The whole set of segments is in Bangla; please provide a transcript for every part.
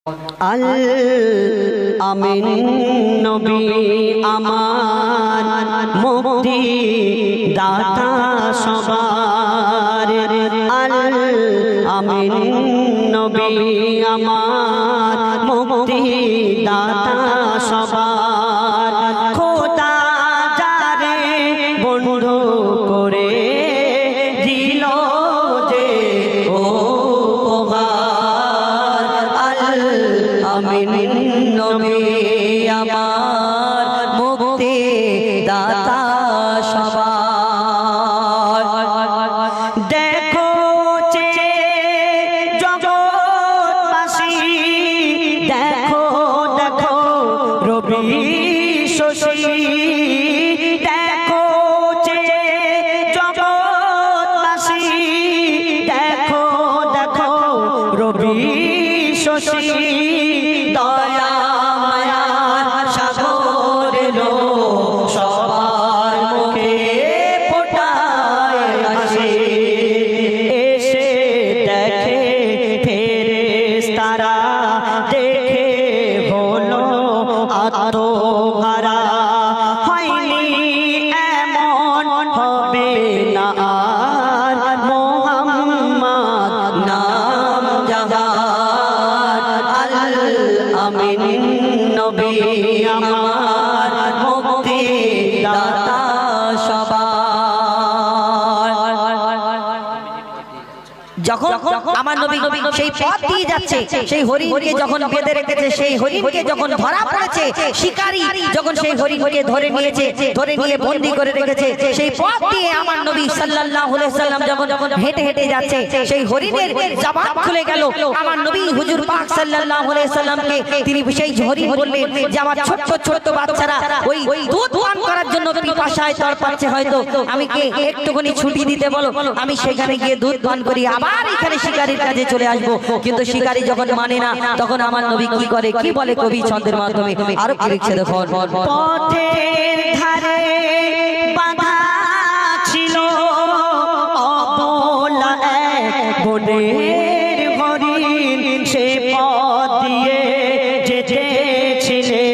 আল আমিন নবী আমার মুক্তি দাতা সবার। আল আমিন নবী আমার মুক্তি দাতা সবার। খোদা যারে বন্ধু করে দিল যে উপহার। আল আমিন নবী আমার মুক্তি দাতা সবার। দেখো যে জগৎবাসী, দেখো দেখো রবি শশী, দেখো যে জগৎবাসী, দেখো দেখো রবি শশী। দয়া মায়ার সাগর এলো সবার মুখে ফোটায় হাসি। এসে দেখে ফেরেশতারা, দেখে হলো আত্মহারা। হয়নি এমন হবে না আর মুহাম্মদ নাম জাহার। আল আমিন নবী আমার মুক্তি দাতা সবার। যখন আমার নবী সেই পথ দিয়ে যাচ্ছে, সেই হরিণকে যখন বেঁধে রেখেছে, সেই হরিণকে যখন ধরা পড়েছে, শিকারী যখন সেই হরিণকে ধরে নিয়েছে, ধরে নিয়ে বন্দী করে রেখেছে, সেই পথ দিয়ে আমার নবী সাল্লাল্লাহু আলাইহি সাল্লাম যখন হেঁটে হেঁটে যাচ্ছে, সেই হরিণের জবান খুলে গেল। আমার নবী হুজুর পাক সাল্লাল্লাহু আলাইহি সাল্লামকে তিনি সেই হরিণ বললেন যে আমার ছোট্ট ছোট্ট বাচ্চারা ওই দুধ পান করার জন্য পিপাসায় তড়পাচ্ছে, হয়তো আমি কে একটুখানি ছুটি দিতে বলো, আমি সেখানে গিয়ে দুধ পান করি, আবার এখানে শিকারীর কাজে চলে আসবো। কিন্তু শিকারী যখন মানে না, তখন আমার নবী কি করে, কি বলে কবি ছন্দের মাধ্যমে, আরো কি লিখছে দেখো। পথের ধারে বাঁধা ছিল অবলা এক বনের হরিণ, সে পথ দিয়ে যেতেছিলেন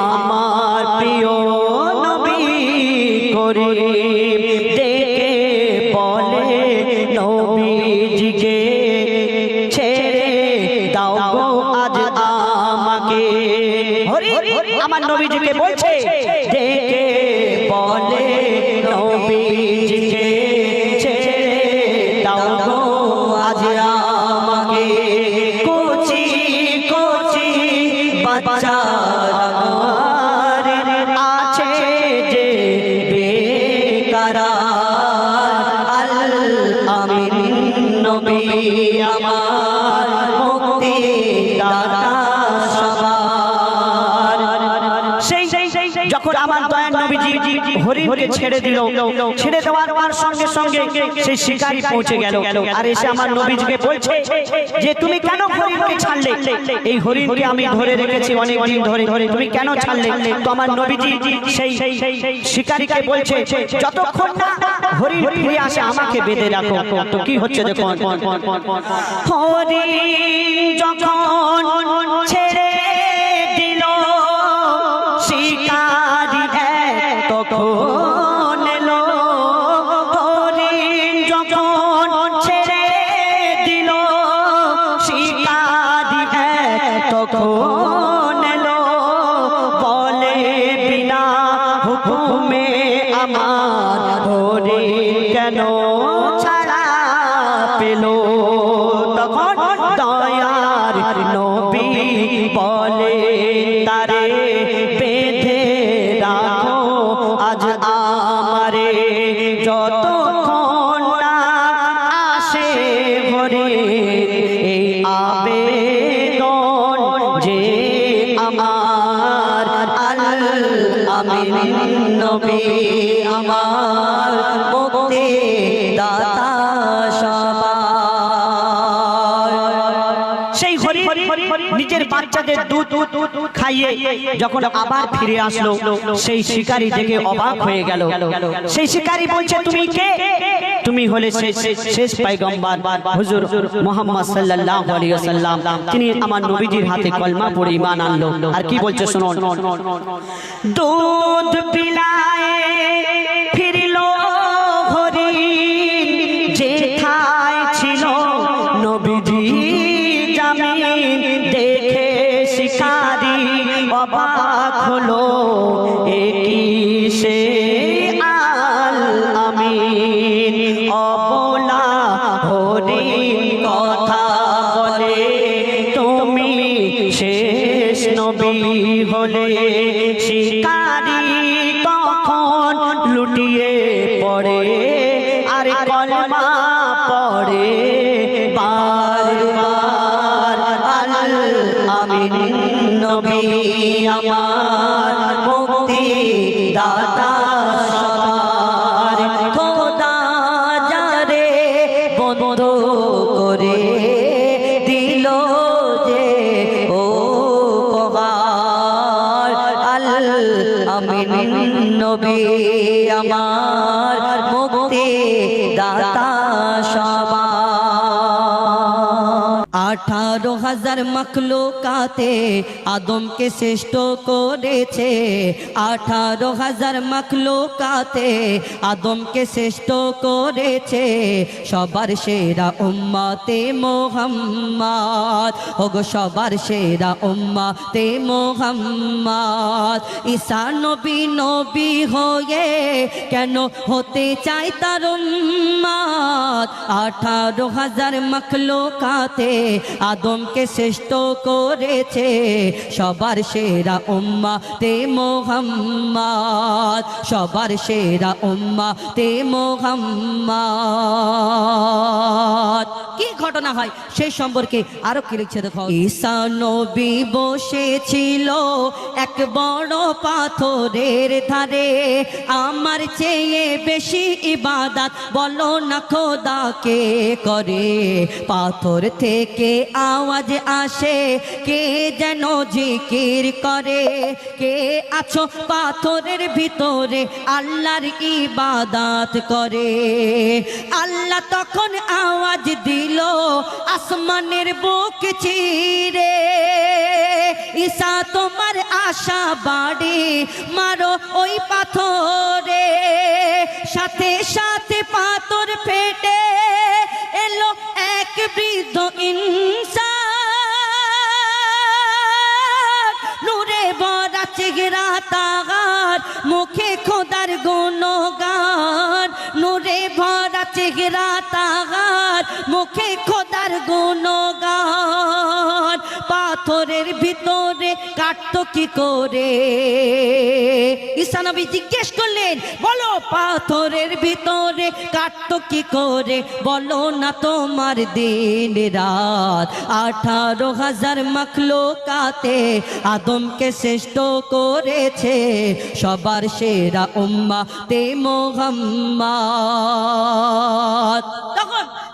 আমার প্রিয় নবী করিম। দেখে বলে নবীজিকে ছেড়ে দাও গো আজ আমাকে। আমার নবীজিকে বলছে, দেখে বলে নবীজিকে ছেড়ে দাও গো আজ আমাকে। কচি কচি বাচ্চা আছে যে বেকারার। আল আমিন নবী আমার মুক্তি দাতা সবার। সেই যখন আমার দয়ার নবীজি হরিণকে ছেড়ে দিল, ছেড়ে দেওয়ার সঙ্গে সঙ্গে সেই শিকারী পৌঁছে গেল, আর এসে আমার নবীজিকে বলছে যে তুমি কেন হরিণকে ছাড়লে? এই হরিণকে আমি ধরে রেখেছি অনেক দিন ধরে, তুমি কেন ছাড়লে? তো আমার নবীজি সেই শিকারীকে বলছে, যতক্ষণ না হরিণ ফিরে আসে আমাকে বেঁধে রাখো। তো কি হচ্ছে দেখুন, হরিণ যখন ছেড়ে দিল শিকারী তখন এলো। হরিণ যখন ছেড়ে দিল শিকারী তখন এলো। বলে বিনা হুকুমে আমার হরিণ কেন ছাড়া পেল? তখন দয়ার নবী বলে তারে বেঁধে রাখো আজ আমারে, যতক্ষণ না আসে ঘরে এই আবেদন যে আমার। আল আমিন নবী আমার মুক্তি দাতা সবার। সেই হরিণ নিজের বাচ্চাদের দুধ খাইয়ে যখন আবার ফিরে আসলো, সেই শিকারী দেখে অবাক হয়ে গেল। সেই শিকারী বলছে, তুমি কে? তুমি হলে শেষ পয়গম্বর হুজুর মুহাম্মদ সাল্লাল্লাহু আলাইহি ওয়াসাল্লাম। তিনি আমার নবীজির হাতে কলমা পড়ে ঈমান আনলো। আর কি বলছে শুনুন, দুধ পিলায়ে ফিরলো হরিণ, যেথায় ছিল নবীজি জামিন, দেখে শিকারী অবাক হলো, একই সে আল আমিন। অবলা হরিণ কথা বলে, তুমি শেষ নবী হলে। শিকারী তখন লুটিয়ে পড়ে, আর কলমা পড়ে বারবার, আল আমিন নবী আমার, মুক্তি দাতা সবার। খোদা যারে বন্ধ করে দিল যে ও কহার, আল আমিন নবী আমার, মুক্তি দাতা সবার। 18,000 মখলুকাতে আদমকে শ্রেষ্ঠ করেছে। 18,000 মখলুকাতে আদমকে শ্রেষ্ঠ করেছে। সবার সেরা উম্মতে মুহাম্মদ, ওগো সবার সেরা উম্মতে মুহাম্মদ। ঈসা নবী নবী হয়ে কেন হতে চাই তার উম্মত? 18,000 মখলুকাতে আদমকে শ্রেষ্ঠ করেছে। সবার সেরা উম্মতে মুহাম্মদ, সবার সেরা উম্মতে মুহাম্মদ। কি ঘটনা হয় সেই সম্পর্কে আরো কি লিখছে দেখো। ঈসা নবী বসেছিল এক বড় পাথরের ধারে, আমার চেয়ে বেশি ইবাদত বলো না খোদাকে করে। পাথর থেকে আওয়াজ আসে, কে যেন জিকির করে। কে আছো পাথরের ভিতরে, আল্লাহর ইবাদত করে। আল্লাহ তখন আওয়াজ দিল আসমানের বুক চিরে, ঈসা তোমার আশা বাড়ি মারো ওই পাথরে। সাথে সাথে পাথর ফেটে এলো এক বৃদ্ধ ইনসান, নূরে ভরা চেহারা তার, মুখে খোদার গুণগান। নূরে ভরা চেহারা তার, মুখে খোদার গুণগান। পাথরের ভিতরে কাটতো কি করে? ঈসা নবী জিজ্ঞেস করলেন, বলো পাথরের ভিতরে কাটতো কি করে? বলো না তোমার দিন রাত। 18,000 মখলুকাতে আদমকে শ্রেষ্ঠ করেছে। সবার সেরা উম্মতে মুহাম্মদ।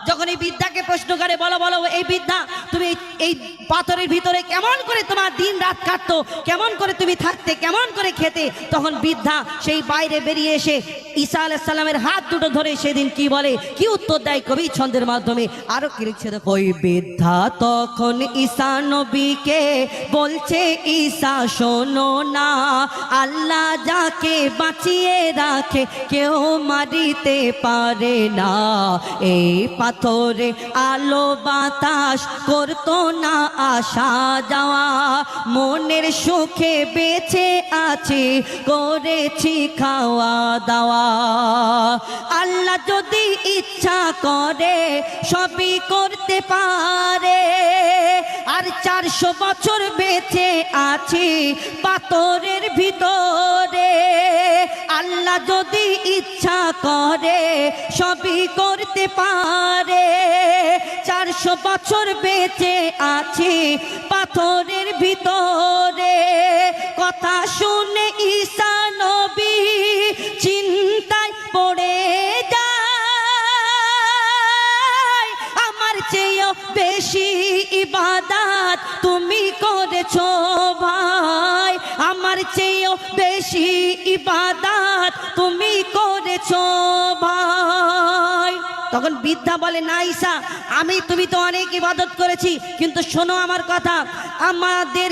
যখন এই বৃদ্ধাকে প্রশ্ন করে, বলো বলো এই বৃদ্ধা, তুমি এই পাথরের ভিতরে কেমন করে তোমার দিন রাত কাটতো, কেমন করে তুমি থাকতে, কেমন করে খেতে? তখন বৃদ্ধা সেই বাইরে বেরিয়ে এসে ঈসা আলাইহিস সালামের হাত দুটো ধরে সেদিন কি বলে, কি উত্তর দেয় কবি ছন্দের মাধ্যমে আরো কি লিখছে দেখো। ওই বৃদ্ধা তখন ঈসা নবীকে বলছে, ঈসা শোনো না, আল্লাহ যাকে বাঁচিয়ে রাখে কেউ মারিতে পারে না। এই পাথরে আলো বাতাস করতো না আসা যাওয়া, মনের সুখে বেঁচে আছি করেছি খাওয়া দাওয়া। আল্লাহ যদি ইচ্ছা করে সবই করতে পারে। আর 400 বছর বেঁচে আছি পাথরের ভিতরে। আল্লাহ যদি ইচ্ছা করে সবই করতে পারে। 400 বছর বেঁচে আছি পাথরের ভিতরে। কথা শুনে ঈসা নবী চিন্তায় পড়ে যায়, আমার চেয়েও বেশি ইবাদত তুমি করেছো ভাই, আমার চেয়েও বেশি ইবাদত তুমি করেছো ভাই। তখন বৃদ্ধা বলে, না ঈসা, তুমি তো অনেক ইবাদত করেছি, কিন্তু শোনো আমার কথা, আমাদের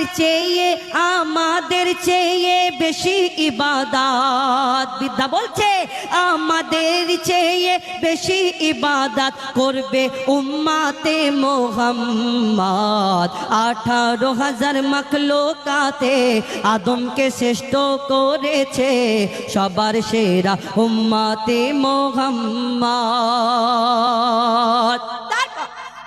চেয়ে বেশি ইবাদত। বৃদ্ধা বলছে, আমাদের চেয়ে বেশি ইবাদত করবে উম্মাতে মুহাম্মদ। 18,000 মাখলুকাতে আদমকে শ্রেষ্ঠ করেছে সবার সেরা উম্মাতে মুহাম্মদ।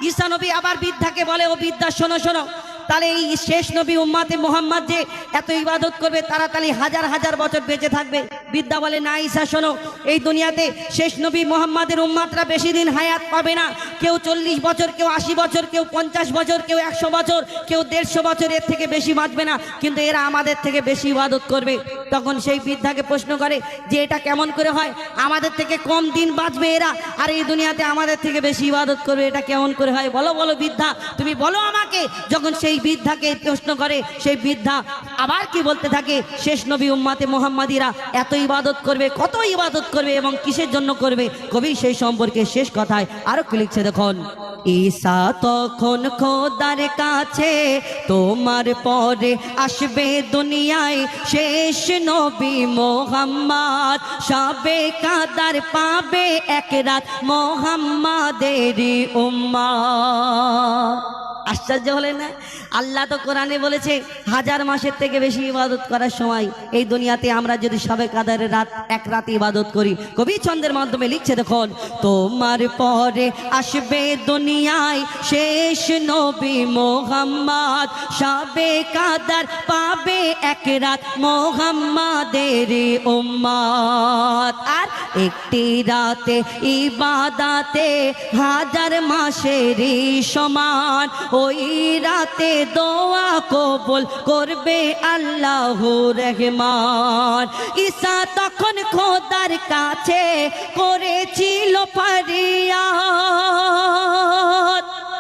ঈসা নবী আবার বৃদ্ধাকে বলে, ও বৃদ্ধা শোনো শোনো, তাহলে এই শেষ নবী উম্মাতে মুহাম্মদ যে এত ইবাদত করবে তারা তাহলে হাজার হাজার বছর বেঁচে থাকবে। বৃদ্ধা বলে, না ঈসা শোনো, এই দুনিয়াতে শেষ নবী মুহাম্মাদের উম্মাতরা বেশি দিন হায়াত পাবে না। কেউ 40 বছর, কেউ 80 বছর, কেউ 50 বছর, কেউ 100 বছর, কেউ 150 বছর, এর থেকে বেশি বাঁচবে না, কিন্তু এরা আমাদের থেকে বেশি ইবাদত করবে। তখন সেই বৃদ্ধাকে প্রশ্ন করে যে এটা কেমন করে হয়, আমাদের থেকে কম দিন বাঁচবে এরা, আর এই দুনিয়াতে আমাদের থেকে বেশি ইবাদত করবে, এটা কেমন করে হয়? বলো বলো বৃদ্ধা, তুমি বলো আমাকে। যখন সেই বৃদ্ধাকে প্রশ্ন করে, সেই বৃদ্ধা আবার কি বলতে থাকে, শেষ নবী উম্মাতে মুহাম্মাদিরা এত ইবাদত করবে, কত ইবাদত করবে এবং কিসের জন্য করবে। কবি সেই সম্পর্কে শেষ কথায় আরো কি লিখছে দেখুন, ঈসা তখন খোদার কাছে তোমার পরে আসবে দুনিয়ায় শেষ নবী মুহাম্মদ, সবে কাদার পাবে এক রাত মুহাম্মাদেরই উম্মত। আশ্চর্য হলে না? আল্লাহ তো কোরআনে বলেছে 1000 মাসের থেকে বেশি ইবাদত করার সময় এই দুনিয়াতে আমরা যদি সবে কাদারের রাত এক রাত ইবাদত করি। কবি ছন্দের মাধ্যমে লিখছে দেখুন, তোমার পরে আসবে দুনিয়ায় শেষ নবী মুহাম্মদ, সবে কাদার পাবে এক রাত মুহাম্মাদেরই উম্মত। আর একটি রাতে ইবাদতে 1000 মাসেরই সমান, ওই রাতে দোয়া কবুল করবে আল্লাহুর রহমান। ঈসা তখন খোদার কাছে করেছিল ফরিয়াদ।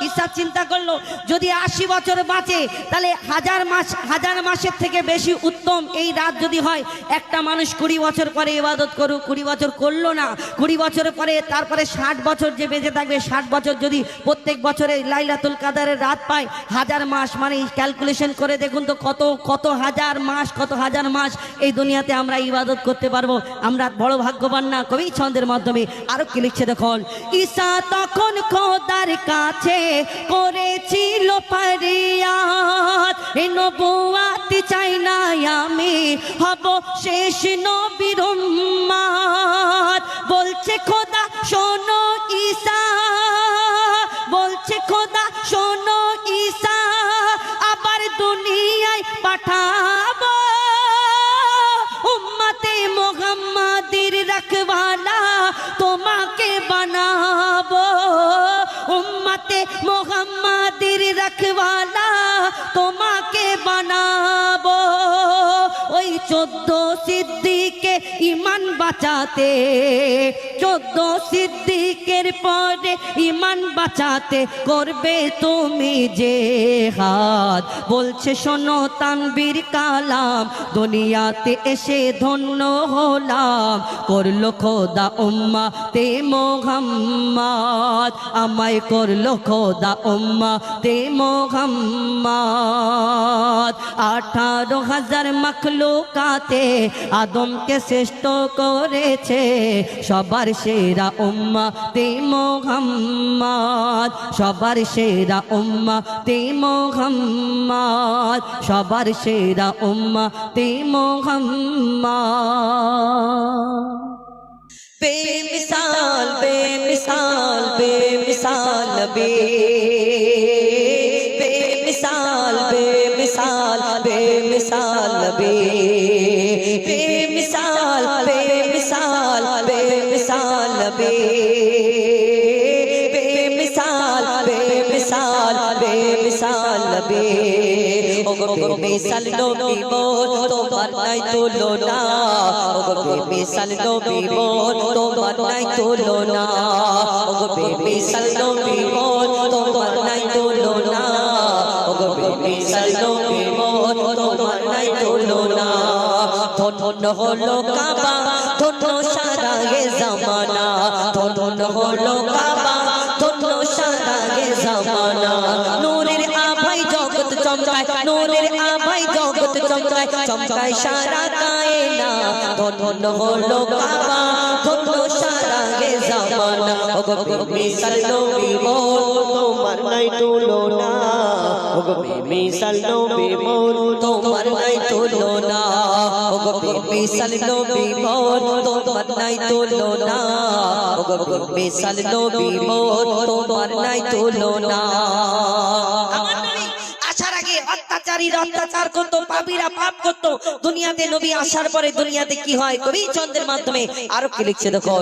ঈসা চিন্তা করলো, যদি 80 বছর বাঁচে তাহলে 1000 মাসের থেকে বেশি উত্তম এই রাত যদি হয়। একটা মানুষ 20 বছর পরে ইবাদত করুক, 20 বছর করলো না, 20 বছর পরে তারপরে 60 বছর যে বেঁচে থাকবে, 60 বছর যদি প্রত্যেক বছরে লাইলাতুল কাদারের রাত পায়, 1000 মাস, মানে ক্যালকুলেশন করে দেখুন তো কত হাজার মাস এই দুনিয়াতে আমরা ইবাদত করতে পারবো। আমরা বড় ভাগ্যবান না? কবি ছন্দের মাধ্যমে আরো কি লিখছে দেখুন, ঈসা তখন খোদার কাছে করেছিল ফরিয়াদ, এ নবুয়াত চাই না আমি হব শেষ নবীর উম্মত। বলছে খোদা শোনো ঈসা, বলছে খোদা শোনো ঈসা, আবার দুনিয়ায় পাঠাবো উম্মতে মুহাম্মাদির রখওয়ালা, তোমাকে বানাবো উম্মতে মুহাম্মাদির রখওয়ালা, তোমাকে বানাবো। ওই 14 সিদ্দিকে ইমান বাঁচাতে, 14 সিদ্দিকের পরে ইমান বাঁচাতে করবে তুমি জিহাদ। বলছে শোনো তানবীর কালাম, দুনিয়াতে এসে ধন্য হলাম, করলো খোদা উম্মতে মুহাম্মদ, আমায় করলো খোদা উম্মতে মুহাম্মদ। 18,000 মাখলুকাতে আদমকে শ্রেষ্ঠ করেছে সবার সেরা উম্মতে মুহাম্মদ, সবার সেরা উম্মতে মুহাম্মদ, সবার সেরা উম্মতে মুহাম্মদ। বেমিসাল বেমিসাল বেমিসাল নবী, বেমিসাল বেমিসাল বেমিসাল নবী, বেমিসাল বেমিসাল বেমিসাল নবী, বেমিসাল বেমিসাল বেমিসাল নবী। ওগো বেমিসাল নবী মোর তোমার নাই তুলনা, ওগো বেমিসাল নবী মোর তোমার নাই তুলনা, ওগো বেমিসাল নবী মোর তোমার নাই তুলনা, ওগো বেমিসাল নবী মোর নাই তুলনা ধন্য হলো কাবা ধন্য সারা এ জামানা ধন্য হলো কাবা ধন্য সারা এ জামানা নূরের আভায় জগৎ চমকায় নূরের আভায় জগৎ চমকায় চমকায় সারা কায়না ধন্য হলো কাবা ধন্য সারা এ জামানা ওগো মিসাল নবী মোর তোমার নাই তুলনা ওগো মিসাল নবী মোর তোমার নাই তুলনা ওগো মিসাল নবী মোর তোমার নাই তুলনা ওগো মিসাল নবী মোর তোমার নাই তুলনা আমার নবী আসার আগে অত্যাচারীরা অত্যাচার করত পাপীরা পাপ করত দুনিয়াতে নবী আসার পরে দুনিয়াতে কি হয় কবি চন্দ্রের মাধ্যমে আরো কি লিখছে দেখো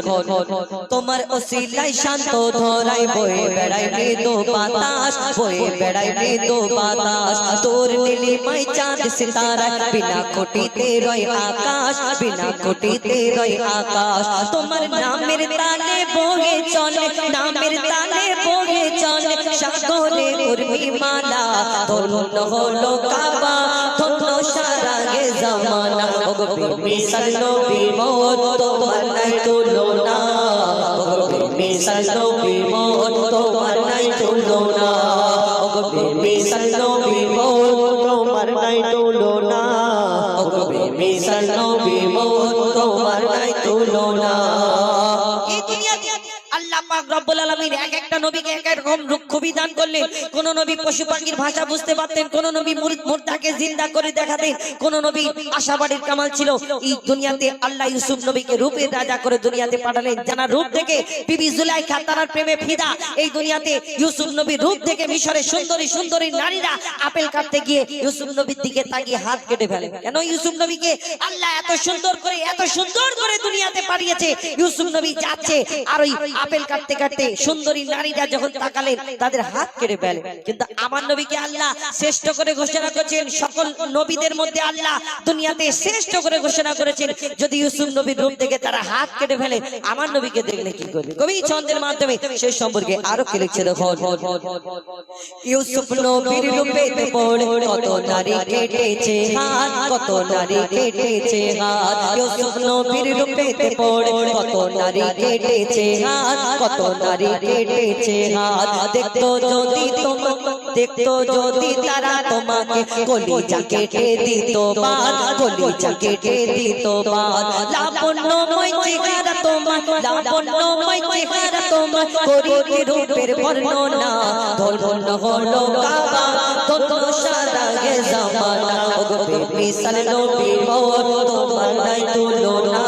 তোমার ওসিলায় শান্ত ধরাই বয়ে বেড়াই মৃদু বাতাস বয়ে বেড়াই মৃদু বাতাস তোর নীলিমায় চাঁদ সিতারা বিনা কোটিতে রয় আকাশ বিনা কোটিতে রয় আকাশ তোমার নামের তালে বহে চলে নামের তালে বহে চলে সাগরে উর্মিমালা ধন্য হলো কাবা ধন্য সারা গে জামানা ওগো মিসাল নবী মোর তোমার নাই তুলনা ওগো মিসাল নবী মোর তোমার নাই তুলনা ওগো মিসাল নবী মোর তোমার নাই তুলনা ওগো মিসাল নবী মোর তোমার নাই তুলনা এই দুনিয়াতে আল্লাহ পাক রব্বুল আলামিন এক একটা নবীকে এক এক রকম রূপ বিধান করলেন কোন নবী পশু পাখির ভাষা বুঝতে পারতেন কোন নবী মুর্দাকে জিন্দা করে দেখাতেন কোন নবী আশাবাড়ির কামাল ছিল এই দুনিয়াতে আল্লাহ ইউসুফ নবীকে রূপের রাজা করে দুনিয়াতে পাঠালেন জানার রূপ থেকে বিবি জুলাইখা তার প্রেমে ফিদা এই দুনিয়াতে ইউসুফ নবীর রূপ থেকে মিশরের সুন্দরী সুন্দরী নারীরা আপেল কাটতে গিয়ে ইউসুফ নবীর দিকে তাকিয়ে হাত কেটে ফেলে কেন ইউসুফ নবীকে আল্লাহ এত সুন্দর করে দুনিয়াতে পাঠিয়েছে ইউসুফ নবী যাচ্ছে আর ওই আপেল কাটতে কাটতে সুন্দরী নারীরা যখন তাকালেন তাদের হাত কেটে ফেলে কিন্তু আমার নবীকে আল্লাহ শ্রেষ্ঠ করে ঘোষণা করেছেন সকল নবীদের মধ্যে আল্লাহ দুনিয়াতে শ্রেষ্ঠ করে ঘোষণা করেছেন যদি ইউসুফ নবীর রূপ দেখে তারা হাত কেটে ফেলে আমার নবীকে দেখলে কি করবে কবি ছন্দের মাধ্যমে সেই সম্পর্কে আরো কি লিখছে দেখো ইউসুফ নবীর রূপে পড়ে কত নারী কেটেছে হাত কত নারী কেটেছে হাত ইউসুফ নবীর রূপে পড়ে কত নারী কেটেছে হাত কত নারী কেটেছে হাত দেখতো যদি তারা তোমাকে কলিজা কেটে দিত বাদ কলিজা কেটে দিত বাদ লাবণ্যময় চেহারা তোমার করিতে রূপের বর্ণনা ধন্য হলো কাবা ধন্য সারা গে জামানা ওগো মিসাল নবী মোর তোমার নাই তুলনা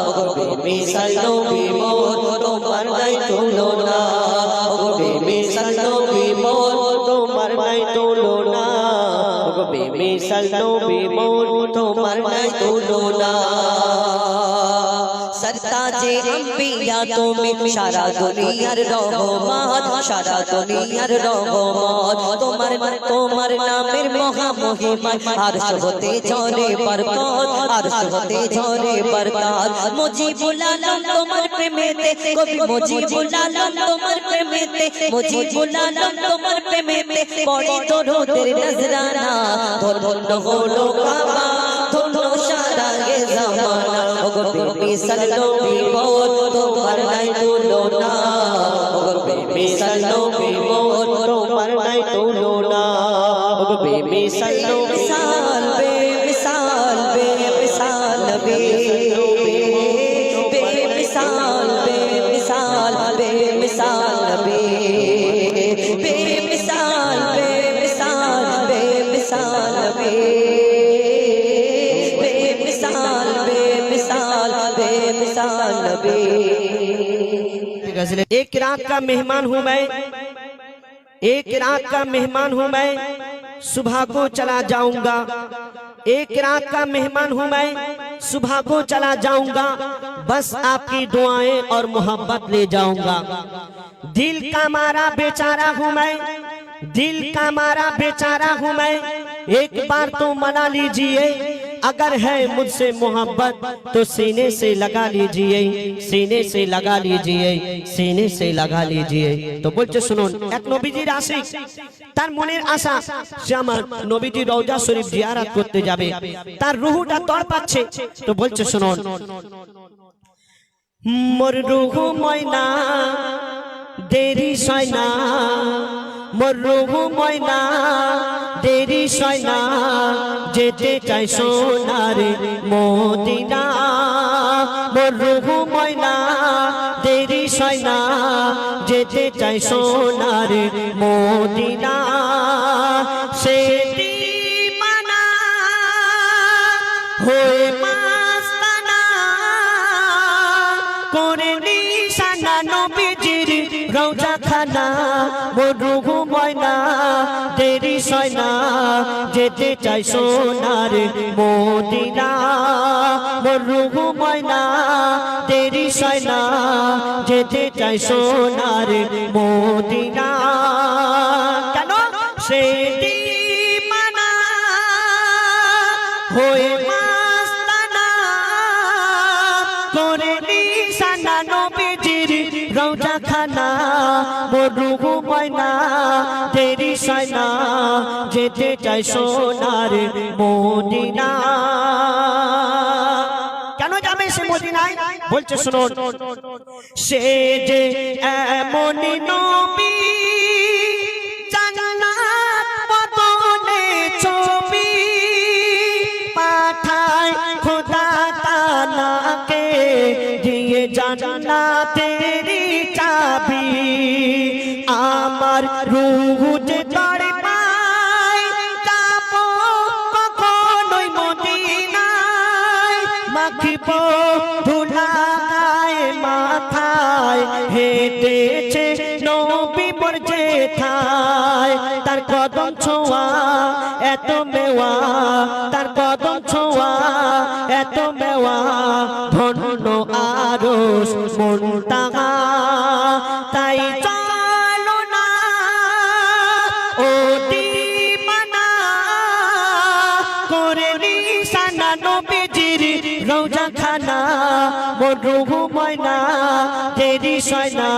ওগো মিসাল নবী মোর তোমার নাই তুলনা ওগো মিসাল নবী মোর তোমার নাই তুলনা ওগো মিসাল নবী মোর তোমার নাই তুলনা सरताजे अंबिया তুমি সারা দুনিয়ার রহমত সারা দুনিয়ার রহমত তোমার নামের মহা মহিমা আরশ হতে ঝরে বরকত আরশ হতে ঝরে বরকত মুজিবুল আলম তোমার প্রেমেতে কবি মুজিবুল আলম তোমার প্রেমেতে মুজিবুল আলম তোমার প্রেমেতে পড়ি দরুদের নজরানা ধন্য হলো কাবা ধন্য সারা গে জামানা ওগো মিসাল নবী মোর তোমার নাই তুলনা ওগো মিসাল নবী মোর তোমার নাই তুলনা ওগো মিসাল বেমিসাল বেমিসাল বেমিসাল বেমিসাল বেমিসাল বেমিসাল বেমিসাল বেমিসাল বেমিসাল एक रात का मेहमान हूँ मैं एक रात का मेहमान हूँ मैं सुबह को चला जाऊंगा एक रात का मेहमान हूँ मैं सुबह को चला जाऊंगा बस आपकी दुआएं और मोहब्बत ले जाऊंगा दिल का मारा बेचारा हूँ मैं दिल का मारा बेचारा हूँ मैं एक बार तो मना लीजिए अगर है मुझसे मोहब्बत तो सीने से लगा लीजिए, सीने से लगा लीजिए, सीने से लगा लीजिए। तो বলছে শুনুন, এক নবীজির আশিক, তার মনের আশা সে আমার নবীজির রওজা শরীফ জিয়ারত করতে যাবে, তার রুহুটা তড়পাচ্ছে। তো বলছে শুনুন, মোর রুহু ময়না দেরি সয়না, মোর রুহু ময়না দেরি সয়না, যেতে চাই সোনার মদিনা। মোর রুহু ময়না দেরি সয়না, যেতে চাই সোনার মদিনা। সে দিওয়ানা হয়ে মাস্তানা করে নিশানা নবীজির রওজা খানা। মোর রুহু ময়না দেরি সয়না, যেতে চাই সোনার মদিনা। মোর রুহু ময়না দেরি সয়না, যেতে চাই সোনার মদিনা। কেন? সে দিওয়ানা হয়ে মাস্তানা করে নিশানা নবীজির রওজা খানা। মোর রুহু ময়না দেরি সয়না, যেতে চাই সোনার মদিনা। কেন যাবে সে মদিনায়? বলছে শুনুন, সে যে এমনই নবী জান্নাত বদনে ছবি পাঠায় খোদা তাআলাকে দিয়ে জান্নাতেরই চাবি। আমার রূহ যে তড়পায় যাব কখনোই মদিনায়, মাখিব ধুলা গায়ে মাথায়, হেঁটেছে নবী মোর যেথায়। তার কদম ছোঁয়া এত মেওয়া, তার কদম ছোঁয়া এত মেওয়া, ধন্য আরশ মুনতাহা। তাই চলো না ও দিওয়ানা করে নিশানা নবীজির রওজা খানা। মোর রুহু ময়না দেরি সয়না,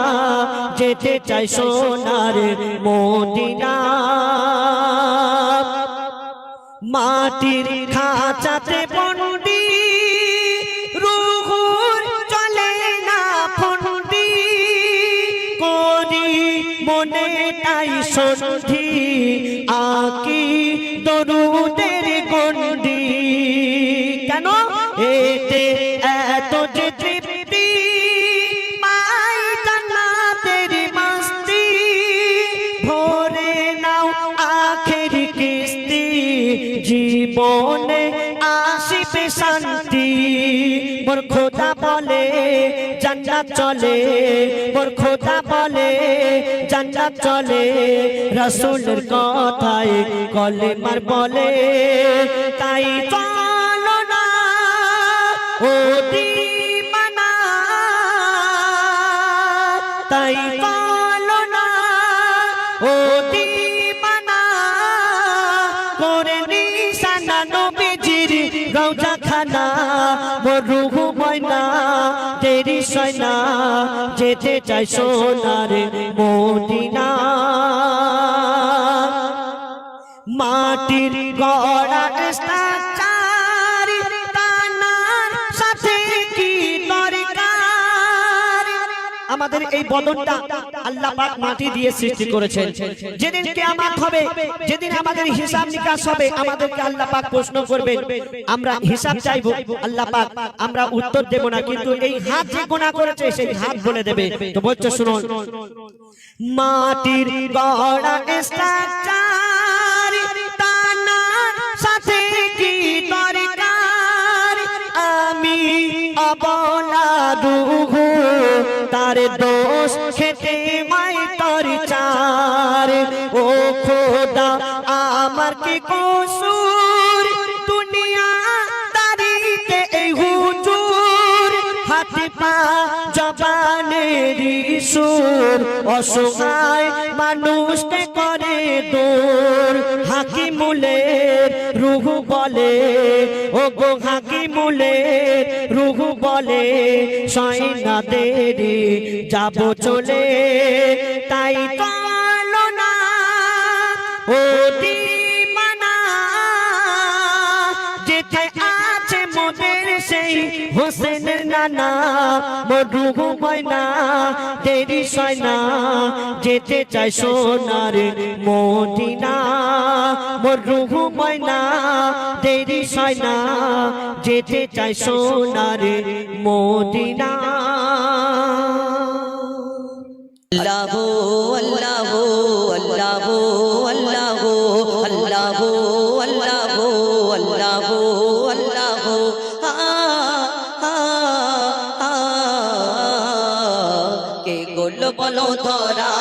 যেতে চাই সোনার মদিনা। মাটির খাঁচাতে বন্দি রুহুর চলে না ফন্দি, করি মনে তাই সন্ধি আকি দরুদের গন্ডি। কেন? এতে এত যে তৃপ্তি পাই জান্নাতের মাস্তি, ভরে নাও আখের কিস্তি, জীবনে আসিবে শান্তি। মোর খোদা বলে জান্নাত চলে, মোর খোদা বলে জান্নাত চলে, রাসূলের কথায় কলেমার বলে। তাই চলো না ও দিওয়ানা, তাই চলো না ও দিওয়ানা করে নিশানা নবীজির রওজা খানা। মোর রুহু ময়না দেরি সয়না, যেতে চাই সোনার মদিনা। মাটির গড়া স্ট্রাকচার তানার সাথে কি দরকার? আমাদের এই বদনটা আল্লাহ পাক মাটি দিয়ে সৃষ্টি করেছেন। যেদিন কিয়ামত হবে, যেদিন আমাদের হিসাব নিকাশ হবে, আমাদেরকে আল্লাহ পাক প্রশ্ন করবেন, আমরা হিসাব চাইবো আল্লাহ পাক, আমরা উত্তর দেব না, কিন্তু এই হাত যে গুনাহ করেছে সেই হাত বলে দেবে। তো বলছে শুনুন, মাটির গড়া স্ট্রাকচার তানার সাথে কি দরকার? আমি অবলা রূহু তার দোষ খেতে মাই তর চার। ও খোদা আমার কি কসুর, দুনিয়া দারিতে এই হুজুর, হাত পা জবানেরই সুর অসহায় মানুষকে করে দূর হাকিমুলের রূহ বলে ও গো হাকিমুলের রূহ বলে সয় না দেরি যাব চলে তাই চলো না ও দিবানা যেতে আছে মোদের সেই হোসেনের নানা মোর রূহ ময়না দেরি সয় না যেতে চাই সোনার মদিনা মোর রূহ ময়না দেরি সয় না যেতে চাই সোনার মদিনা আল্লাহ আল্লাহ আল্লাহ আল্লাহ আল্লাহ আল্লাহ আল্লাহ আল্লাহ কে গোল বলো ধরা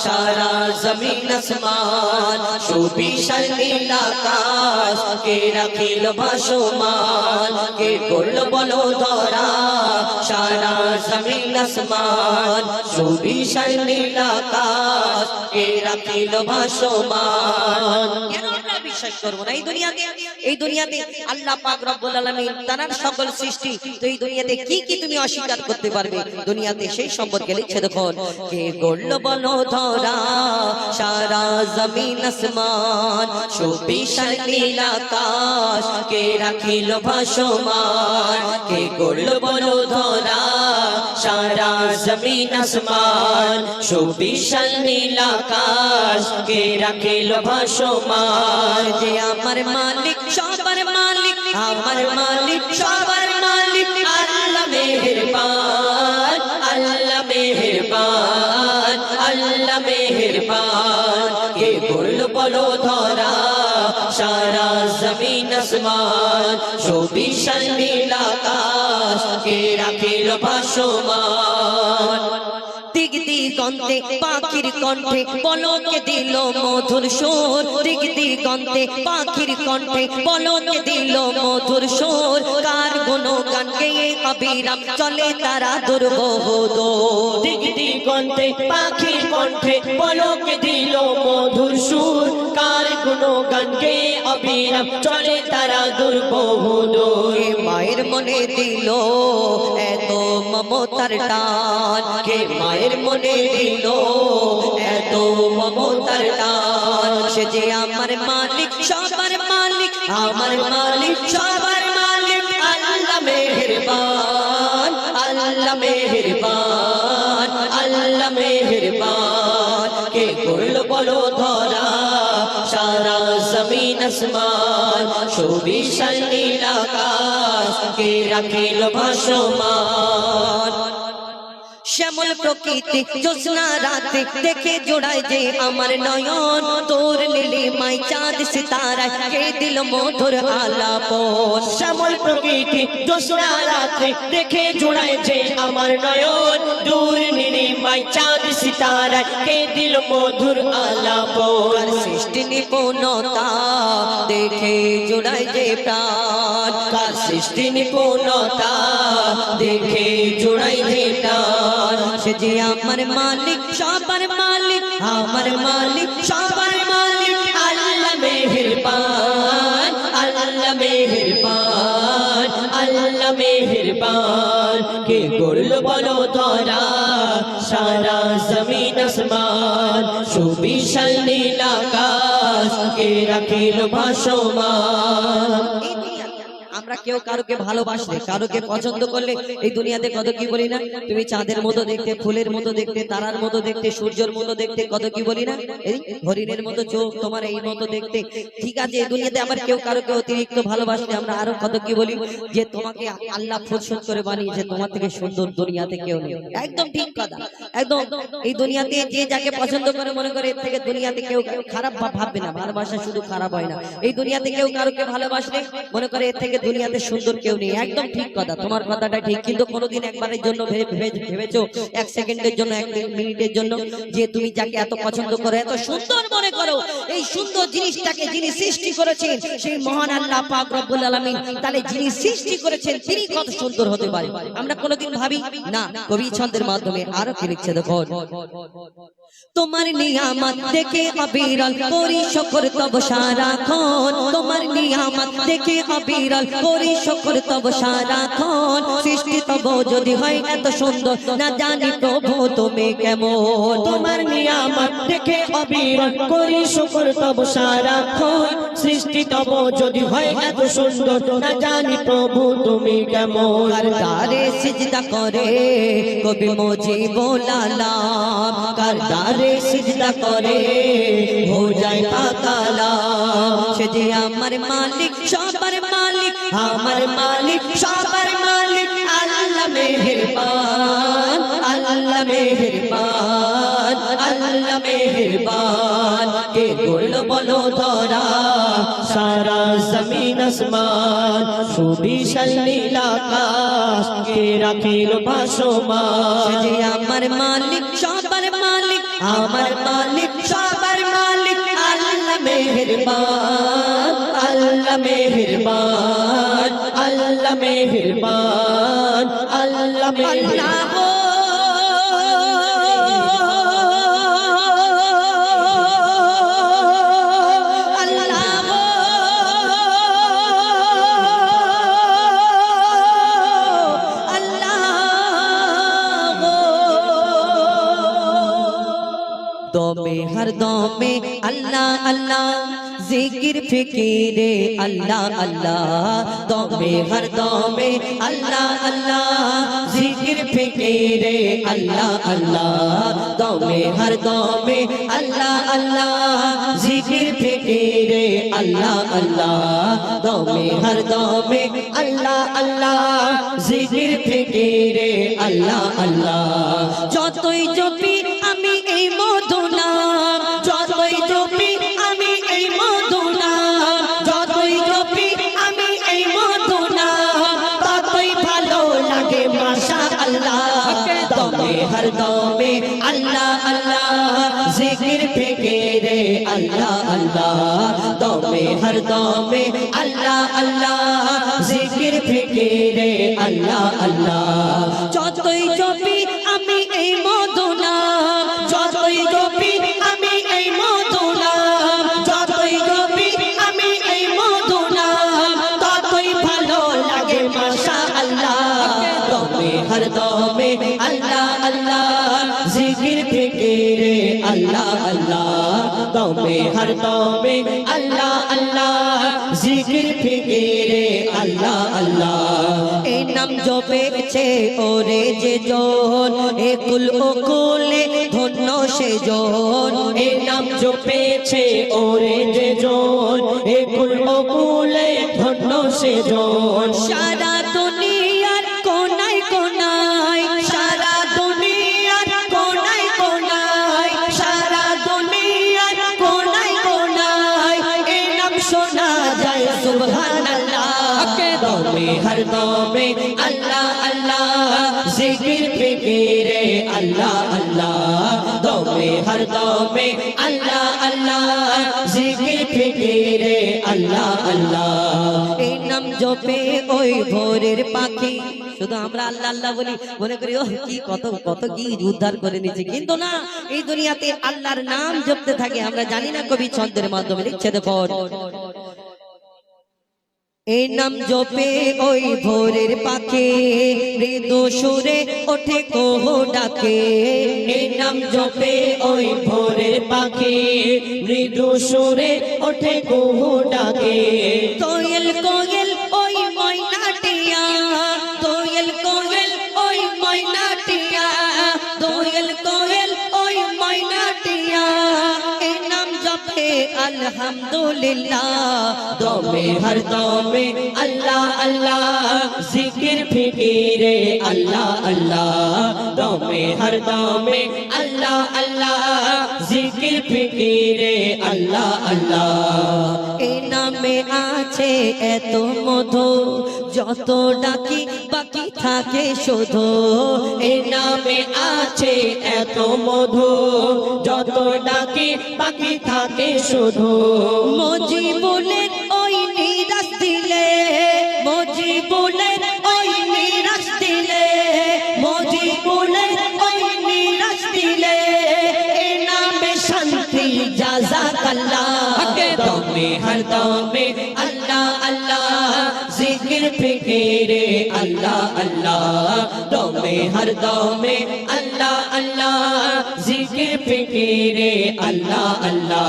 সারা জমিন আসমান সুবিশাল নীল আকাশ কে রাখিল ভাসমান কে গোল বলো ধরা সারা জমিন আসমান সুবিশাল নীল আকাশ কে রাখিল ভাসমান কেন আমরা বিশ্বাস করব না এই দুনিয়াতে আল্লাহ পাক রব্বুল আলামিন তার সকল সৃষ্টি তো এই দুনিয়াতে কি কি তুমি অস্বীকার করতে পারবে দুনিয়াতে সেই সম্পর্কে লিখছে দেখুন কে গড়ল বলো ধরা সারা জমিন আসমান সুবিশাল নীল আকাশ কে রাখিল ভাসমান কে গড়ল বলো ধরা সারা জমিন আসমান সুবিশাল নীল আকাশ কে রাখিল ভাসমান যে আমার মালিক সবার মালিক আমার মালিক সবার মালিক আল্লাহ মেহেরবান আল্লাহ মেহেরবান আল্লাহ মেহেরবান কে বলল বলো ধরা সারা জমিন আসমান সুবিশাল নীল আকাশ কে রাখিল ভাসমান দিক দিগন্তে পাখির কণ্ঠে পলকে দিল মধুর সুর দিক দিগন্তে পাখির কণ্ঠে পলকে দিল মধুর সুর কার গুণগান গেয়ে অবিরাম চলে তারা দুর্বহ দূর দিক দিগন্তে পাখির কণ্ঠে পলকে দিল মধুর সুর কার গুণগান গেয়ে অবিরাম চলে তারা দুর্বহ দূর মায়ের মনে দিল এত মমতার টান কে মায়ের মনে দিল এত মমতার টান সে যে আমার মালিক সবার মালিক আমার মালিক সবার মালিক আল্লাহ মেহেরবান আল্লাহ মেহেরবান আল্লাহ মেহেরবান কে করল বলো ধরা সারা জমিন আসমান সুবিশাল নীল আকাশ কে রাখিল ভাসমান শ্যামল প্রকৃতি জ্যোৎস্না রাতে দেখে জোড়ায় যে আমার নয়ন তোর নীলিমায় চাঁদ সিতারায় কে দিল মধুর আলাপন শ্যামল প্রকৃতি জ্যোৎস্না রাতে দেখে জোড়ায় যে আমার নয়ন দূর নীলিমায় চাঁদ সিতারায় কে দিল মধুর আলাপন সৃষ্টি নিপুণতা দেখে জোড়ায় যে প্রাণ কার সৃষ্টি নিপুণতা দেখে জোড়ায় যে প্রাণ সে যে আমার মালিক সবার মালিক আমার মালিক সবার মালিক আল্লাহ মেহেরবান আল্লাহ মেহেরবান আল্লাহ মেহেরবান কে করল বলো ধরা সারা জমিন আসমান সুবিশাল নীল আকাশ কে রাখিল ভাসমান আমরা কেউ কারোকে ভালোবাসলে কারোকে পছন্দ করলে এই দুনিয়াতে কত কি বলি না তুমি চাঁদের মতো দেখতে ফুলের মতো দেখতে তারার মতো দেখতে সূর্যের মতো দেখতে কত কি বলি না এই হরিণের মতো চোখ তোমার এই মতো দেখতে ঠিক আছে এই দুনিয়াতে আবার কেউ কারোকে অতিরিক্ত ভালোবাসলে আমরা আরো কত কি বলি যে তোমাকে আল্লাহ ফুরসত করে বানিয়েছে তোমার থেকে সুন্দর দুনিয়াতে কেউ নেই একদম ঠিক কথা একদম এই দুনিয়াতে যে যাকে পছন্দ করে মনে করে এর থেকে দুনিয়াতে কেউ খারাপ ভাববে না ভালোবাসা শুধু খারাপ হয় না এই দুনিয়াতে কেউ কারোকে ভালোবাসলে মনে করে এর থেকে দুনিয়াতে সুন্দর কেউ নেই। একদম ঠিক কথা, তোমার কথাটা ঠিক। কিন্তু কোনোদিন একবারের জন্য ভেবেছো, এক সেকেন্ডের জন্য, এক মিনিটের জন্য, যে তুমি যাকে এত পছন্দ করো, এত সুন্দর মনে করো, এই সুন্দর জিনিসটাকে যিনি সৃষ্টি করেছেন সেই মহান আল্লাহ পাক রব্বুল আলামিন, তাহলে যিনি সৃষ্টি করেছেন তিনি কত সুন্দর হতে পারে? আমরা কোনোদিন ভাবি না। কবি ছন্দের মাধ্যমে আরো কি লিখছে দেখো, তোমার নিয়ামত দেখে অবিরল করি শুকর তব সারাক্ষণ, তোমার নিয়ামত দেখে অবিরল করি শুকর তব সারাক্ষণ, সৃষ্টি তব যদি হয় এত সুন্দর, না জানি প্রভু তুমি কেমন। তোমার নিয়ামত দেখে অবিরল করি শুকর তব সারাক্ষণ, সৃষ্টি তব যদি হয় এত সুন্দর, না জানি প্রভু তুমি কেমন। কার দারে সিজদা করে কবি মুজিবুল আলাম, কার দারে সিজদা করে হো যায় পাতালা, সে যে আমার মালিক সবার মালিক, আমার মালিক সবার মালিক, আল্লাহ মেহেরবান, আল্লাহ মেহেরবান, আল্লাহ মেহেরবান। কে গড়ল বলো ধরা সারা জমিন আসমান, সুবিশাল নীল আকাশ কে রাখিল ভাসমান। সে যে আমার মালিক সবার মালিক, আমার মালিক সবার মালিক, আল্লাহ মেহেরবান, আল্লাহ মেহেরবান, আল্লাহ মেহেরবান, আল্লাহ মেহেরবান। দমে হর দমে আল্লাহ আল্লাহ, জিকির ফিকিরে আল্লাহ আল্লাহ, দমে হর দমে আল্লাহ আল্লাহ, জিকির ফিকিরে আল্লাহ আল্লাহ, দমে হর দমে আল্লাহ আল্লাহ, জিকির ফিকিরে আল্লাহ আল্লাহ, দমে হর দমে আল্লাহ আল্লাহ, জিকির ফিকিরে আল্লাহ আল্লাহ। যতই জপি আমি এই মধু নাম, যতই জপি আমি এই মধু নাম, যতই জপি আমি এই মধু নাম, ততই ভালো লাগে মাশাআল্লাহ। দমে হর দমে আল্লাহ আল্লাহ, জিকির ফিকিরে আল্লাহ আল্লাহ, দমে হর দমে আল্লাহ আল্লাহ, জিকির ফিকিরে আল্লাহ আল্লাহ। যতই জপি আমি এই মধু নাম, যতই জপি আমি এই মধু নাম, যতই জপি আমি এই মধু নাম, ততই ভালো লাগে মাশাআল্লাহ। দমে হর দমে আল্লাহ আল্লাহ, জিকির ফিকিরে আল্লাহ আল্লাহ, দমে হর দমে আল্লাহ আল্লাহ, জিকির ফিকিরে আল্লাহ আল্লাহ। এই নাম জপেছে ওরে যে জন, একুল ওকুলে ধন্য সে জন, এই নাম জপেছে ওরে যে জন, একুল ওকুলে ধন্য সে জন। সারা দুনিয়ার কোনায় কোনায়, সারা দুনিয়ার কোনায় কোনায়, সারা দুনিয়ার কোনায় কোনায়, এই নাম শোনা যায় সুবহানাল্লাহ। দমে হর দমে আল্লাহ আল্লাহ, জিকির ফিকিরে আল্লাহ আল্লাহ, দমে হর দমে আল্লাহ আল্লাহ, জিকির ফিকিরে আল্লাহ আল্লাহ। এই নাম জপে ওই ভোরের পাখি, শুধু আমরা আল্লাহ আল্লাহ বলি, মনে করি ও কি কত কত কি উদ্ধার করে নিচ্ছে, কিন্তু না, এই দুনিয়াতে আল্লাহর নাম জপতে থাকে। আমরা জানি না, কবি ছন্দের মাধ্যমে লিখছে দেখো, এই নাম জপে ওই ভোরের পাখি, মৃদু সুরে ওঠে কোহ ডাকে। এই নাম জপে ওই ভোরের পাখি, মৃদু সুরে ওঠে কোহ ডাকে। কোয়েল কোয়েল ওই ময়নাটিয়া, কোয়েল কোয়েল ওই ময়নাটিয়া, কোয়েল কোয়েল ওই ময়নাটিয়া, এই নাম জপে আল্লাহ আলহামদুলিল্লাহ দমে হর দমে আল্লাহ আল্লাহ জিকির ফিকিরে আল্লাহ আল্লাহ দমে হর দমে আল্লাহ আল্লাহ জিকির ফিকিরে আল্লাহ আল্লাহ এই নামে আছে এত মধু যত ডাকি বাকি থাকে শুধু এ নামে আছে এত মধু যত ডাকে বাকি থাকে শুধু মজিবুলের ওই নিরাশ দিলে মজিবুলের ওই নিরাশ দিলে মজিবুলের ওই নিরাশ দিলে এই নামে শান্তি জাযাকাল্লাহ দমে হর দমে আল্লাহ আল্লাহ জিকির ফিকিরে আল্লাহ আল্লাহ দমে হর দমে আল্লাহ আল্লাহ জিকির ফিকিরে আল্লাহ আল্লাহ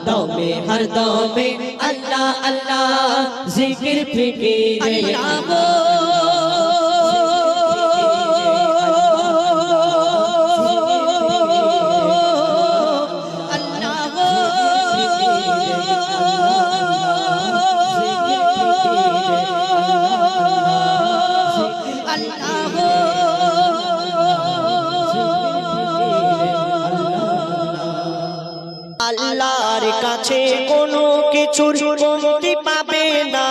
দমে হর দমে আল্লাহ আল্লাহ জিকির ফিকিরে আল্লাহর কাছে কোনো কিছুর কমতি পাবে না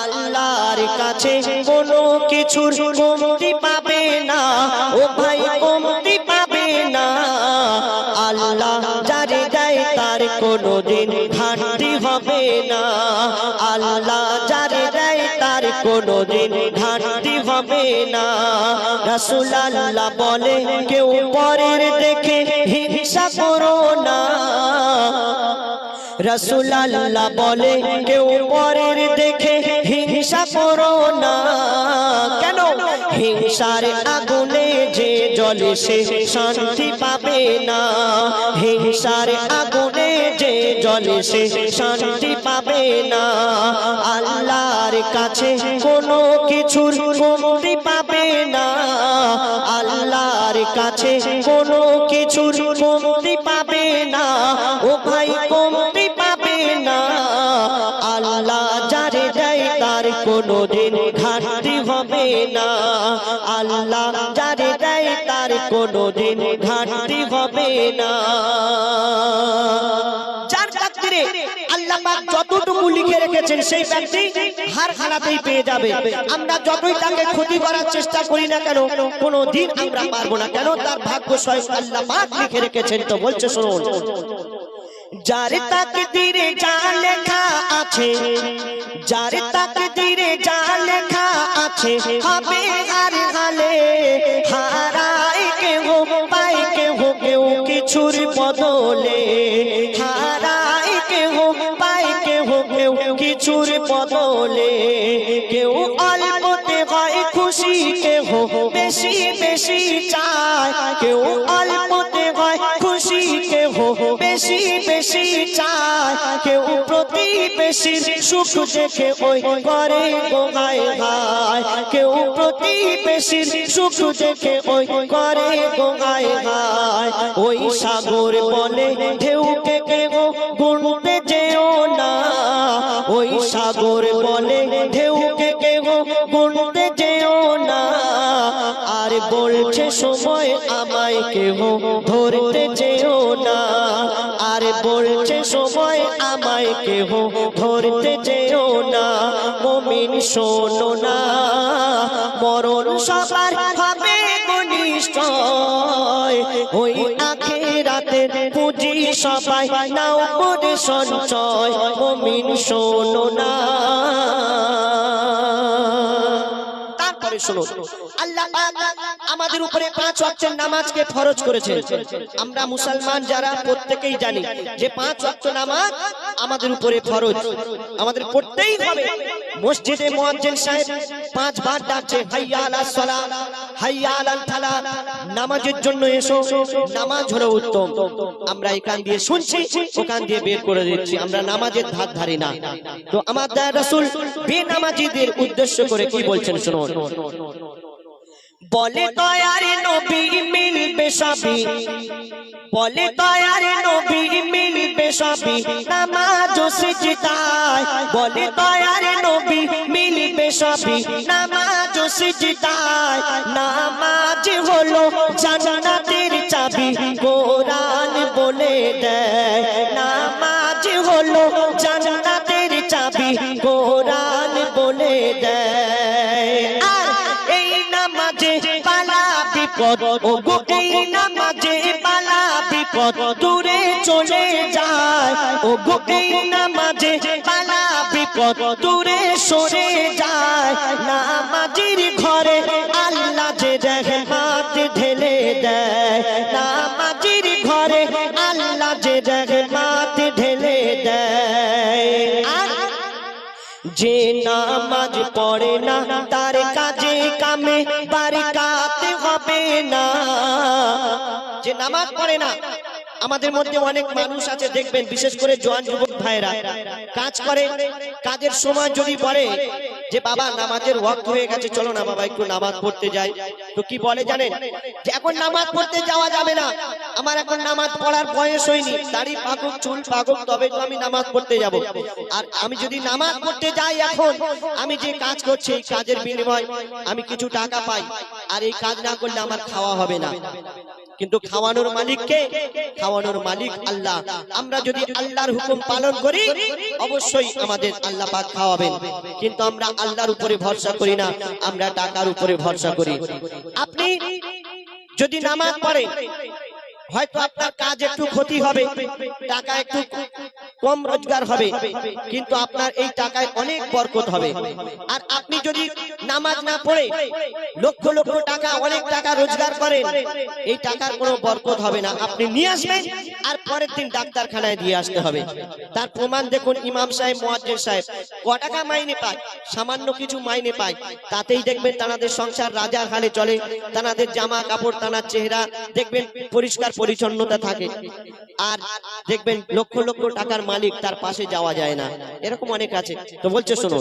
আল্লাহর কাছে কোনো কিছুর কমতি পাবে না ও ভাই কমতি পাবে না আল্লাহ যারে দেয় তার কোনোদিন ঘাটতি হবে না আল্লাহ যারে দেয় তার কোনোদিন ঘাটতি হবে না রাসূল আল্লাহ বলে কেউ পরের দেখে হিংসা করো না রাসূল আল্লাহ বলে কেউ পরের দেখে হিংসা করো না কেন হিংসার আগুনে যে জ্বলে সে শান্তি পাবে না হিংসার আগুনে যে জ্বলে সে শান্তি পাবে না আল্লাহর কাছে কোনো কিছুর কমতি পাবে না আল্লাহর কাছে কোনো কিছুর কমতি পাবে না ও ভাই কমতি পাবে না আল্লাহ যারে দেয় তার কোনোদিন ঘাটতি হবে না আল্লাহ যারে দেয় তার কোনোদিন ঘাটতি হবে না যার তাকদীরে আল্লাহ পাক যতটুকু লিখে রেখেছেন সেই ব্যক্তি হার হালাতেই পেয়ে যাবে আমরা যতই তাকে ক্ষতি করার চেষ্টা করি না কেন কোনোদিন আমরা পারবো না কেন তার ভাগ্য স্বয়ং আল্লাহ পাক লিখে রেখেছেন তো বলছে শুনুন যার তাকদীরে যা লেখা আছে যার তাকদীরে যা লেখা আছে হবে আর হালে হারায় কেহ পায় কেহ কেউ কিছুর বদলে হারায় কেহ পায় কেহ কেউ কিছুর বদলে কেউ অল্পতে হয় খুশি কেহ বেশি বেশি চায় কেউ অল্পতে হয় খুশি কেহ বেশি বেশি চায় কেউ প্রতিবেশীর সুখ দেখে ওই করে গোহায় হায় কেউ প্রতিবেশীর সুখ দেখে ওই করে গোহায় হায় ওই সাগর বলে ঢেউকে কেহ গুনতে যেও না ওই সাগর বলে ঢেউকে কেহ গুনতে যেও না আর বলছে সময় আমায় কেহ ধরতে যেও না আর বলছে সময় আমায় কেহ ধরতে যেও না মুমিন শোনো না মরণ সবার হবে নিশ্চয় ওই আখিরাতের পুঁজি সবাই নাও করে সঞ্চয় মুমিন শোনো না তারপরে শোনো আল্লাহ পাক আমাদের উপরে 5 ওয়াক্তের নামাজকে ফরজ করেছেন আমরা মুসলমান যারা প্রত্যেকেই জানি যে 5 ওয়াক্ত নামাজ আমাদের উপরে ফরজ আমাদের পড়তেই হবে মসজিদে মুয়াজ্জিন সাহেব 5 বার ডাকছে হাইয়া আলাস সালাহ হাইয়া আলাল ফালাহ নামাজের জন্য এসো নামাজ হলো উত্তম আমরা এখান দিয়ে শুনছি ওখান দিয়ে বের করে দিচ্ছি আমরা নামাজের ধার ধারি না তো আমার দয়ার রাসূল বেনামাজীদের উদ্দেশ্য করে কি বলছেন শুনুন বলে দয়ার নবী মিলবে সবই বলে দয়ার নবী মিলবে সবই নামাজ ও সিজদায়, বলে দয়ার নবী মিলবে সবই নামাজ ও সিজদায়। নামাজ হলো জান্নাতের চাবি কোরআন বলে দেয়, নামাজ হলো জান্নাতের চাবি কোরআন বলে দেয়। আর এই নামাজে পালা বিপদ, ও গো এই নামাজে পালা বিপদ দূরে চলে যায়, ও গো এই নামাজে পালা বিপদ দূরে সরে যায়। নামাজির ঘরে আল্লাহ যে রহমত ঢেলে দেয়, নামাজির ঘরে আল্লাহ যে রহমত ঢেলে দেয়। আর যে নামাজ পড়ে না তার কাজে কামে বারকাত হবে না। যে নামাজ পড়ে না, আমাদের মধ্যে অনেক মানুষ আছে দেখবেন, বিশেষ করে জওয়ান যুবক ভাইরা কাজ করে, কাজের সময় যদি বলে যে বাবা নামাজের ওয়াক্ত হয়ে গেছে, চলো না বাবা একটু নামাজ পড়তে যাই, তো কি বলে জানেন? যে এখন নামাজ পড়তে যাওয়া যাবে না, আমার এখন নামাজ পড়ার বয়স হয়নি, দাড়ি পাকুক চুল পাকুক তবে তো আমি নামাজ পড়তে যাব। আর আমি যদি নামাজ পড়তে যাই এখন, আমি যে কাজ করছি এই কাজের বিনিময়ে আমি কিছু টাকা পাই, আর এই কাজ না করলে আমার খাওয়া হবে না। কিন্তু খাওয়ানোর মালিক কে? খাওয়ানোর মালিক আল্লাহ। আমরা যদি আল্লাহর হুকুম পালন করি অবশ্যই আমাদের আল্লাহ পাক খাওয়াবেন, কিন্তু আমরা আল্লাহর উপরে ভরসা করি না, আমরা টাকার উপরে ভরসা করি। আপনি যদি নামাজ পড়েন হয়তো আপনার কাজ একটু ক্ষতি হবে, টাকা একটু কম রোজগার হবে, কিন্তু আপনার এই টাকায় অনেক বরকত হবে। আর আপনি যদি নামাজ না পড়ে লক্ষ লক্ষ টাকা অনেক টাকা রোজগার করেন, এই টাকার কোনো বরকত হবে না। আপনি নিয়ে আসবেন আর পরের দিন ডাক্তারখানায় দিয়ে আসতে হবে। তার প্রমাণ দেখুন, ইমাম সাহেব মুয়াজ্জিন সাহেব ক টাকা মাইনে পায়? সামান্য কিছু মাইনে পায়, তাতেই দেখবেন তাদের সংসার রাজার হালে চলে, তাদের জামা কাপড় তার চেহারা দেখবেন পরিষ্কার পরিচ্ছন্নতা থাকে। আর দেখবেন লক্ষ লক্ষ টাকার মালিক, তার পাশে যাওয়া যায় না, এরকম অনেক আছে। তো বলছে শোনো,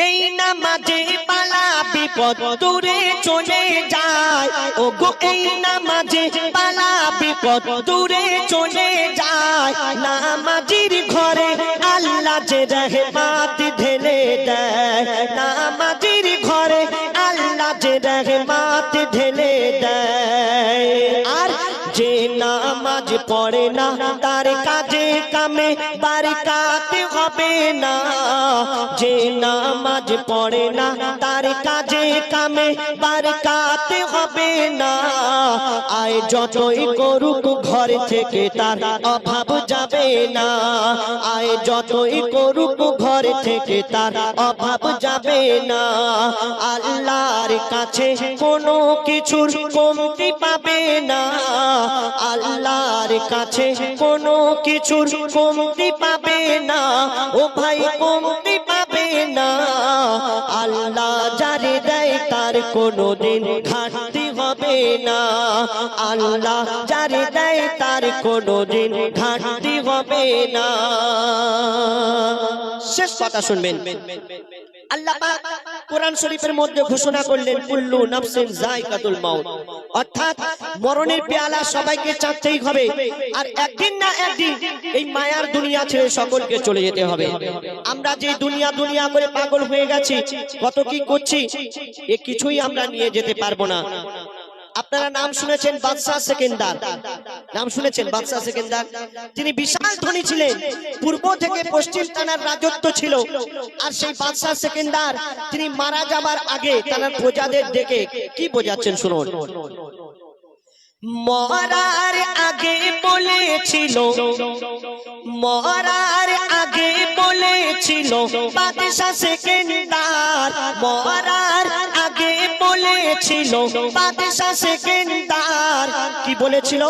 এই নামাজে পালা বিপদ দূরে চলে যায়, ও গো এই নামাজে পালা বিপদ দূরে চলে যায়। নামাজির ঘরে আল্লাহ যে রহমত ঢেলে দেয়, নামাজির ঘরে আল্লাহ যে রহমত ঢেলে দেয়। আর যে নামাজ পড়ে না তার কাজে কামে বারকাত হবে না, যে নামাজ পড়ে না তার কাজে কামে বারকাত হবে না। আয় যতই করুক ঘর থেকে তার অভাব যাবে না, আয় যতই করুক ঘর থেকে তার অভাব যাবে না। আল্লাহর কাছে কোনো কিছুর কমতি পাবে না, আল্লাহর কাছে কোনো কিছুর কমতি পাবে না, ও ভাই কমতি পাবে না। আল্লাহ যারে দেয় তার কোনোদিন ঘাটতি হবে না, আল্লাহ যারে দেয় তার কোনোদিন ঘাটতি হবে না। শেষ কথা শুনবেন, আল্লাহ পাক কোরআন শরীফের মধ্যে ঘোষণা করলেন কুল্লু নাফসিন যায়কাতুল মাউত, অর্থাৎ মরণের পেয়ালা সবাইকে চাটতেই হবে। আর একদিন না একদিন এই মায়ার দুনিয়া ছেড়ে সকলকে চলে যেতে হবে। আমরা যে দুনিয়া দুনিয়া করে পাগল হয়ে গেছি, কত কি করছি, এ কিছুই আমরা নিয়ে যেতে পারবো না। আপনারা নাম শুনেছেন বাদশাহ সেকেন্দার, নাম শুনেছেন বাদশাহ সেকেন্দার? তিনি বিশাল ধনী ছিলেন, পূর্ব থেকে পশ্চিম তানার রাজত্ব ছিল। আর সেই বাদশাহ সেকেন্দার তিনি মারা যাবার আগে তার প্রজাদের ডেকে কি বোঝাচ্ছেন শুনুন। মরার আগে বলেছিল, মরার আগে বলেছিল বাদশাহ সেকেন্দার, মরার আগে বলেছিল বাদশাহ সেকেন্দার। কি বলেছিল?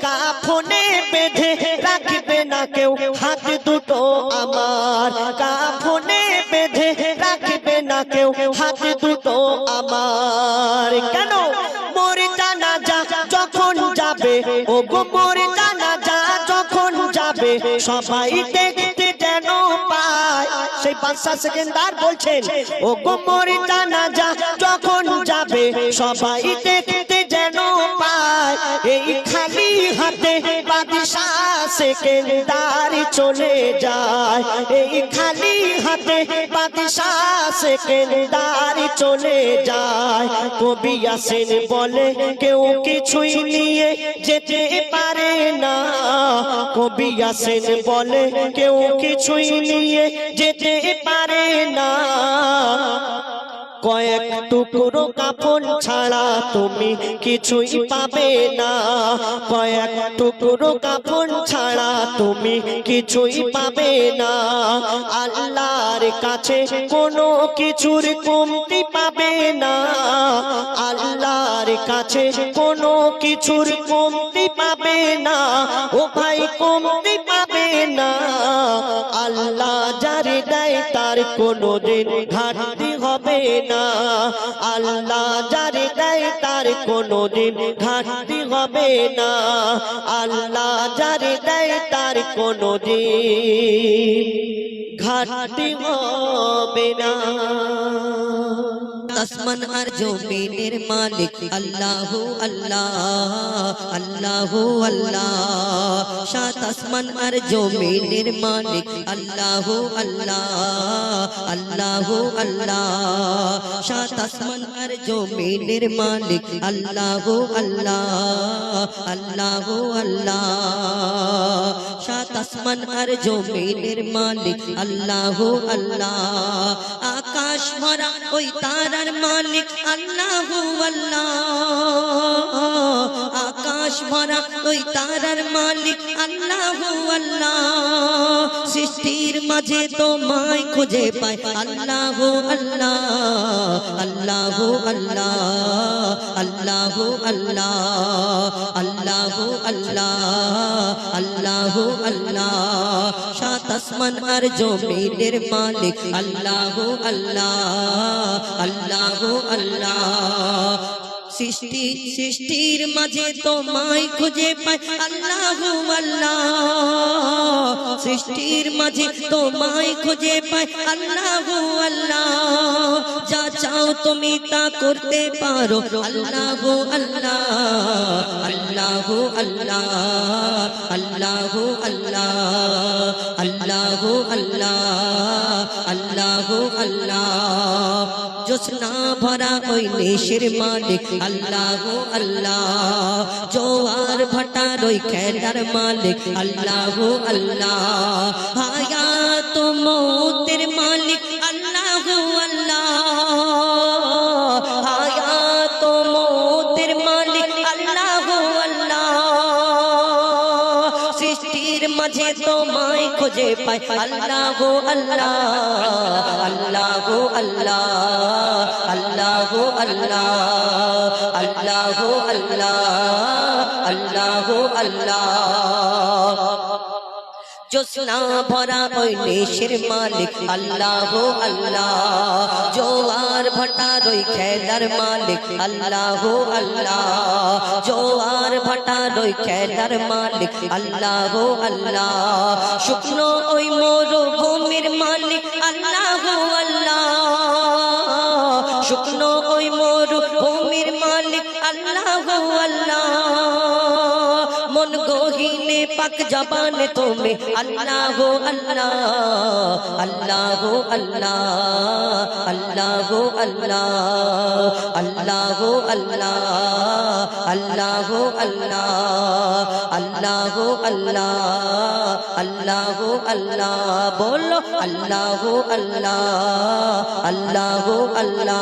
কাফনে বেঁধে রাখবে না কেউ হাত দুটো আমার, কাফনে বেঁধে রাখবে না কেউ হাত দুটো আমার। কেন? মোর জানাজা যখন যাবে, ও গো মোর জানাজা যখন যাবে সবাই দেখতে যেন পায়। সেই বাদশাহ সেকেন্দার বলছেন, ও গো মোর জানাজা যখন যাবে সবাই দেখতে যেন পায়। যায়, এই খালি হাতে বাদশাহ সেকেন্দার চলে যায়, এই খালি হাতে বাদশাহ সেকেন্দার চলে যায়। কবি আসেন বলে কেউ কিছুই নিয়ে যেতে পারে না, কবি আসেন বলে কেউ কিছুই নিয়ে যেতে পারে না। কয়েক টুকরো কাফন ছাড়া তুমি কিছুই পাবে না, কয়েক টুকরো কাফন ছাড়া তুমি কিছুই পাবে না। আল্লাহর কাছে কোনো কিছুর কমতি পাবে না, আল্লাহর কাছে কোনো কিছুর কমতি পাবে না, ও ভাই কমতি পাবে না। আল্লাহ যারে দেয় তার কোনোদিন ঘাটতি হবে না, আল্লাহ যারে দেয় তার কোনোদিন ঘাটতি হবে না, আল্লাহ যারে দেয় তার কোনোদিন ঘাটতি হবে না। আসমান আর জমিনের মালিক আল্লাহ আল্লাহ আল্লাহ আল্লাহ, সাত আসমান আর জমিনের মালিক আল্লাহ আল্লাহ আল্লাহ আল্লাহ, সাত আসমান আর জমিনের মালিক আল্লাহ আল্লাহ আল্লাহ আল্লাহ, সাত আসমান আর জমিনের মালিক আল্লাহ আল্লাহ। আকাশ ভরা ওই তারার মালিক আল্লাহ আল্লাহ, আকাশ ভরা ওই তারার মালিক আল্লাহ আল্লাহ। সৃষ্টির মাঝে তোমায় খুঁজে পায় আল্লাহ আল্লাহ আল্লাহ আল্লাহ আল্লাহ আল্লাহ আল্লাহ আল্লাহ আল্লাহ আল্লাহ, সাত আসমান আর জমিনের মালিক আল্লাহ আল্লাহ আল্লাহ আল্লাহ। সৃষ্টির মাঝে তোমায় খুঁজে পায় আল্লাহ আল্লাহ, সৃষ্টির মাঝে তোমায় খুঁজে পায় আল্লাহ আল্লাহ। যা চাও তুমি তা করতে পারো আল্লাহ আল্লাহ আল্লাহ আল্লাহ আল্লাহ আল্লাহ আল্লাহ আল্লাহ আল্লাহ আল্লাহ। জোছনা ভরা ওই নেশের মালিক আল্লাহ আল্লাহ, জোয়ার ভাটার ওই খেলার মালিক আল্লাহ আল্লাহ। হায়াত মৌতের মালিক আল্লাহ আল্লাহ, হায়াত মৌতের মালিক আল্লাহ আল্লাহ। সৃষ্টির মাঝে তোমায় খুঁজে পায় আল্লাহ আল্লাহ আল্লাহ আল্লাহ আল্লাহ আল্লাহ আল্লাহ আল্লাহ আল্লাহ আল্লাহ। জোছনা ভরা ওই নেশের মালিক আল্লাহ আল্লাহ, জোয়ার ভাটার ওই খেলার মালিক আল্লাহ আল্লাহ, জোয়ার ভাটার ওই খেলার মালিক আল্লাহ আল্লাহ। শুকনো ওই মরুভূমির মালিক আল্লাহ আল্লাহ, শুকনো ওই মরুভূমির মালিক আল্লাহ আল্লাহ। মন গহিনে পাক জবানে তুমি আল্লাহ আল্লাহ আল্লাহ আল্লাহ আল্লাহ আল্লাহ আল্লাহ আল্লাহ আল্লাহ আল্লাহ আল্লাহ আল্লাহ আল্লাহ আল্লাহ। বলো আল্লাহ আল্লাহ আল্লাহ আল্লাহ।